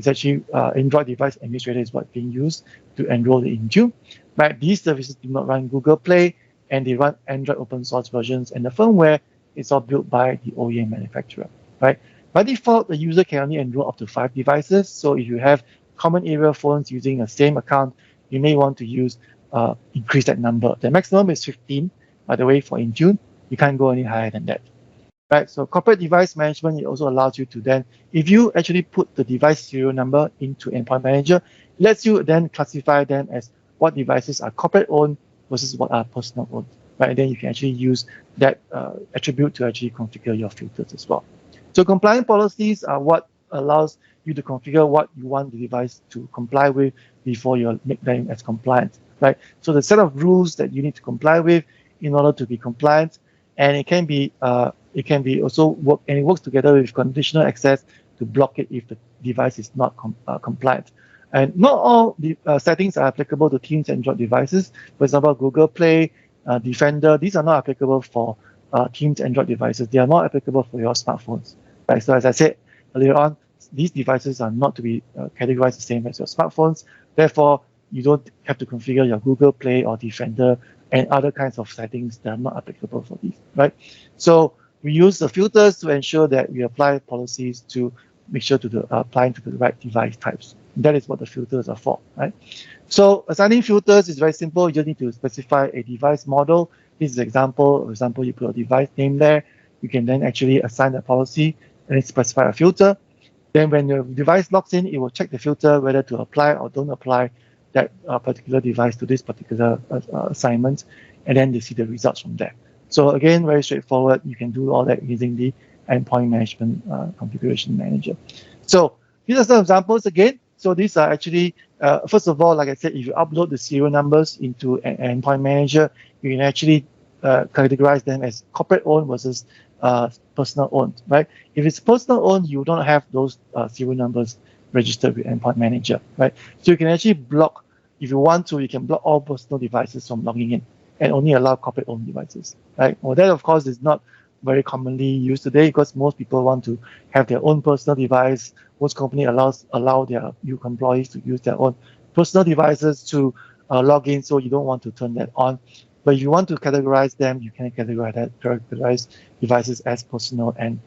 actually Android device administrator is what's being used to enroll the Intune, right? These services do not run Google Play and they run Android open source versions, and the firmware is all built by the OEM manufacturer, right? By default, the user can only enroll up to 5 devices. So if you have common area phones using the same account, you may want to increase that number. The maximum is 15, by the way, for Intune. You can't go any higher than that, right? So corporate device management, it also allows you to then, if you actually put the device serial number into Endpoint Manager, it lets you then classify them as what devices are corporate owned versus what are personal owned, right? And then you can actually use that attribute to actually configure your filters as well. So compliance policies are what allows you to configure what you want the device to comply with before you make them as compliant, right? So the set of rules that you need to comply with in order to be compliant, and it can be also work, and it works together with conditional access to block it if the device is not compliant. And not all the settings are applicable to Teams Android devices. For example, Google Play, Defender, these are not applicable for Teams Android devices. They are not applicable for your smartphones, right? So as I said earlier on, these devices are not to be categorized the same as your smartphones. Therefore, you don't have to configure your Google Play or Defender and other kinds of settings that are not applicable for these, right? So we use the filters to ensure that we apply policies to make sure to applying to the right device types. That is what the filters are for, right? So assigning filters is very simple. You just need to specify a device model. This is an example. For example, you put a device name there. You can then actually assign a policy and then specify a filter. Then when your device logs in, it will check the filter whether to apply or don't apply that particular device to this particular assignment, and then they see the results from there. So again, very straightforward. You can do all that using the endpoint management configuration manager. So these are some examples again. So these are actually, first of all, like I said, if you upload the serial numbers into an endpoint manager, you can actually categorize them as corporate owned versus personal owned, right? If it's personal owned, you don't have those serial numbers registered with endpoint manager, right? So you can actually block, if you want to, you can block all personal devices from logging in and only allow corporate owned devices, right? Well, that of course is not very commonly used today because most people want to have their own personal device. Most companies allow their new employees to use their own personal devices to log in, so you don't want to turn that on. But if you want to categorize them, you can categorize devices as personal and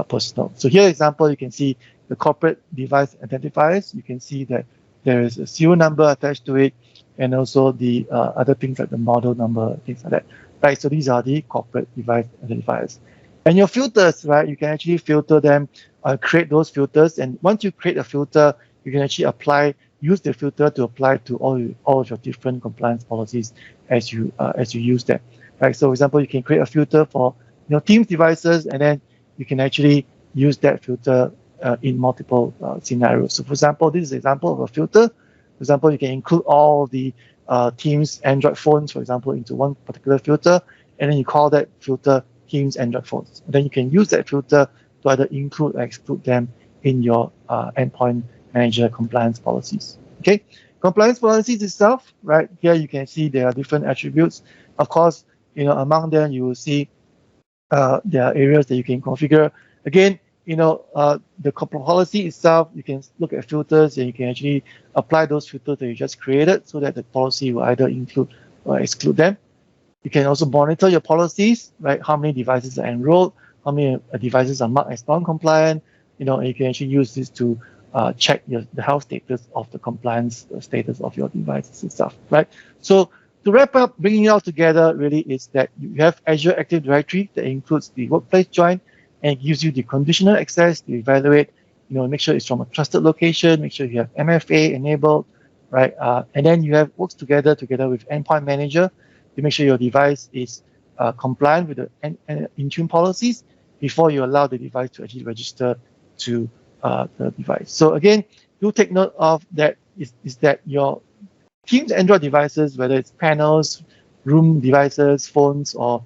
personal. So here, example, you can see the corporate device identifiers. You can see that there is a serial number attached to it, and also the other things like the model number, things like that. Right, so these are the corporate device identifiers. And your filters, right, you can actually filter them, create those filters. And once you create a filter, you can actually use the filter to apply to all of your different compliance policies as you use them. Right, so for example, you can create a filter for Teams devices, and then you can actually use that filter in multiple scenarios. So for example, this is an example of a filter. For example, you can include all the Teams Android phones, for example, into one particular filter, and then you call that filter Teams Android phones. And then you can use that filter to either include or exclude them in your endpoint manager compliance policies. Okay, compliance policies itself, right? Here you can see there are different attributes. Of course, among them you will see there are areas that you can configure. Again, the policy itself, you can look at filters and you can actually apply those filters that you just created so that the policy will either include or exclude them. You can also monitor your policies, right? How many devices are enrolled, how many devices are marked as non-compliant, and you can actually use this to check the health status of the compliance status of your devices and stuff, right? So to wrap up, bringing it all together really is that you have Azure Active Directory that includes the workplace join, and it gives you the conditional access to evaluate, make sure it's from a trusted location, make sure you have MFA enabled, right? And then you have works together with Endpoint Manager to make sure your device is compliant with the Intune policies before you allow the device to actually register to the device. So again, do take note of that is that your Teams Android devices, whether it's panels, room devices, phones, or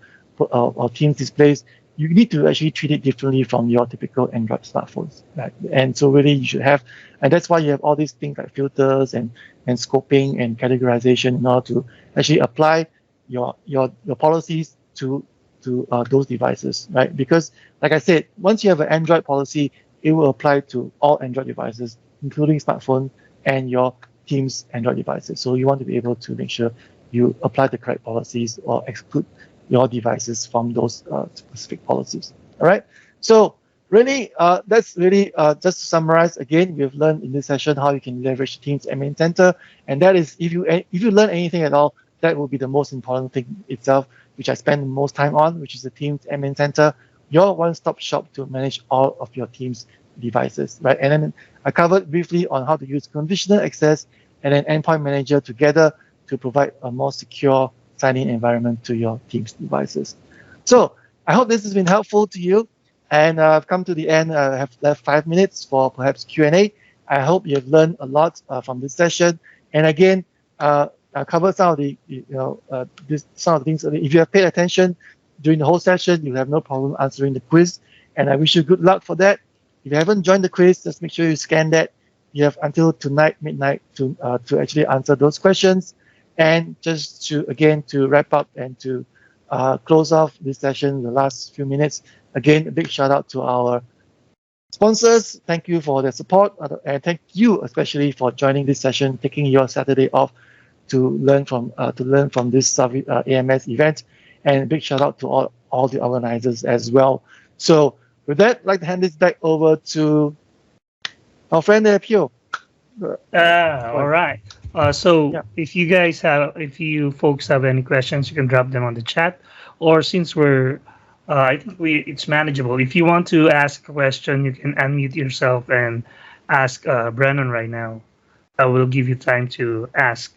Teams displays, you need to actually treat it differently from your typical Android smartphones, right? And so really you should have, and that's why you have all these things like filters and scoping and categorization in order to actually apply your policies to those devices, right? Because like I said, once you have an Android policy, it will apply to all Android devices, including smartphone and your Teams Android devices. So you want to be able to make sure you apply the correct policies or exclude your devices from those specific policies. All right. So really, that's really just to summarize. Again, we've learned in this session how you can leverage Teams Admin Center, and that is if you learn anything at all, that will be the most important thing itself, which I spend the most time on, which is the Teams Admin Center, your one-stop shop to manage all of your Teams devices, right? And then I covered briefly on how to use conditional access and then endpoint manager together to provide a more secure sign-in environment to your Teams devices. So I hope this has been helpful to you. And I've come to the end. I have left 5 minutes for perhaps Q&A. I hope you have learned a lot from this session. And again, I covered some of the some of the things. If you have paid attention during the whole session, you have no problem answering the quiz. And I wish you good luck for that. If you haven't joined the quiz, just make sure you scan that. You have until tonight, midnight, to actually answer those questions. And just to wrap up and to close off this session, the last few minutes, again, a big shout out to our sponsors. Thank you for their support, and thank you especially for joining this session, taking your Saturday off to learn from this aMS event. And a big shout out to all the organizers as well. So with that, I'd like to hand this back over to our friend Pio. All right. If you folks have any questions, you can drop them on the chat. Or since I think it's manageable. If you want to ask a question, you can unmute yourself and ask Brennon right now. I will give you time to ask.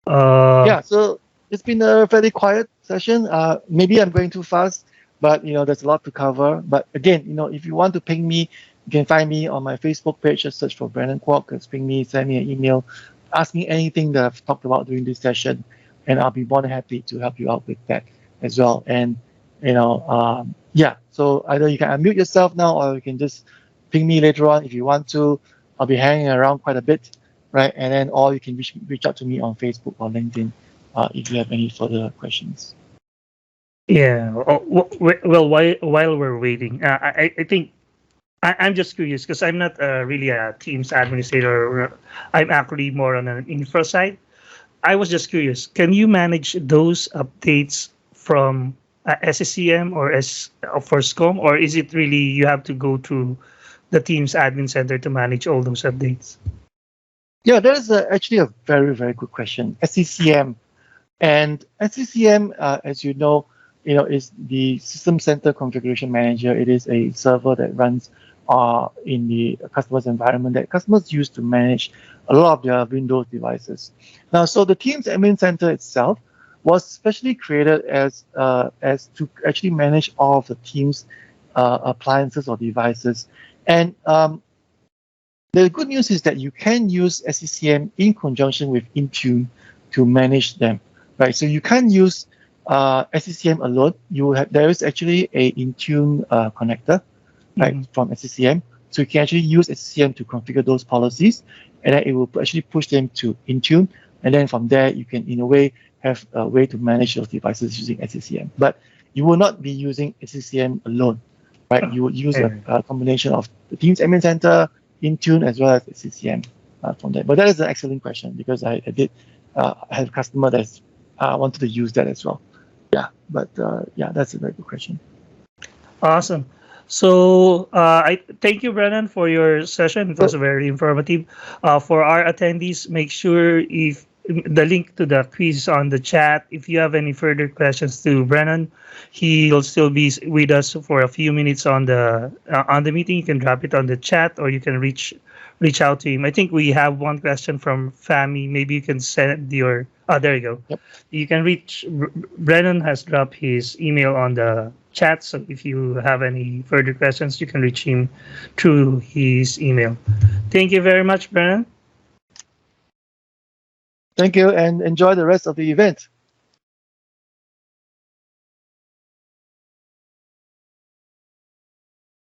So it's been a fairly quiet session. Maybe I'm going too fast. but there's a lot to cover. But again, if you want to ping me, you can find me on my Facebook page. Just search for Brennon Kwok. Just ping me, send me an email, ask me anything that I've talked about during this session, and I'll be more than happy to help you out with that as well. And yeah. So either you can unmute yourself now, or you can just ping me later on if you want to. I'll be hanging around quite a bit, right? And then, or you can reach out to me on Facebook or LinkedIn if you have any further questions. Yeah. Well, while we're waiting, I think I'm just curious because I'm not really a Teams administrator. I'm actually more on an infra side. I was just curious. Can you manage those updates from SCCM or for SCOM, or is it really you have to go through the Teams admin center to manage all those updates? Yeah, that is actually a very, very good question. SCCM. And SCCM, as you know, is the System Center Configuration Manager. It is a server that runs in the customer's environment that customers use to manage a lot of their Windows devices. Now, so the Teams Admin Center itself was specially created as to actually manage all of the Teams appliances or devices. And the good news is that you can use SCCM in conjunction with Intune to manage them, right? So you can't use SCCM alone. There is actually a Intune connector, right, from SCCM. So you can actually use SCCM to configure those policies, and then it will actually push them to Intune. And then from there, you can, in a way, have a way to manage those devices using SCCM. But you will not be using SCCM alone, right? You would use a combination of the Teams Admin Center, Intune, as well as SCCM from there. But that is an excellent question because I did have a customer that wanted to use that as well. Yeah, but yeah, that's a very good question. Awesome. So I thank you, Brennan, for your session. It was very informative. For our attendees, make sure if the link to the quiz is on the chat. If you have any further questions to Brennan, he'll still be with us for a few minutes on the meeting. You can drop it on the chat, or you can reach out to him. I think we have one question from Fami. Maybe you can send your. There you go. Yep. You can reach. Brennan has dropped his email on the chat, so if you have any further questions, you can reach him through his email. Thank you very much, Brennan. Thank you, and enjoy the rest of the event.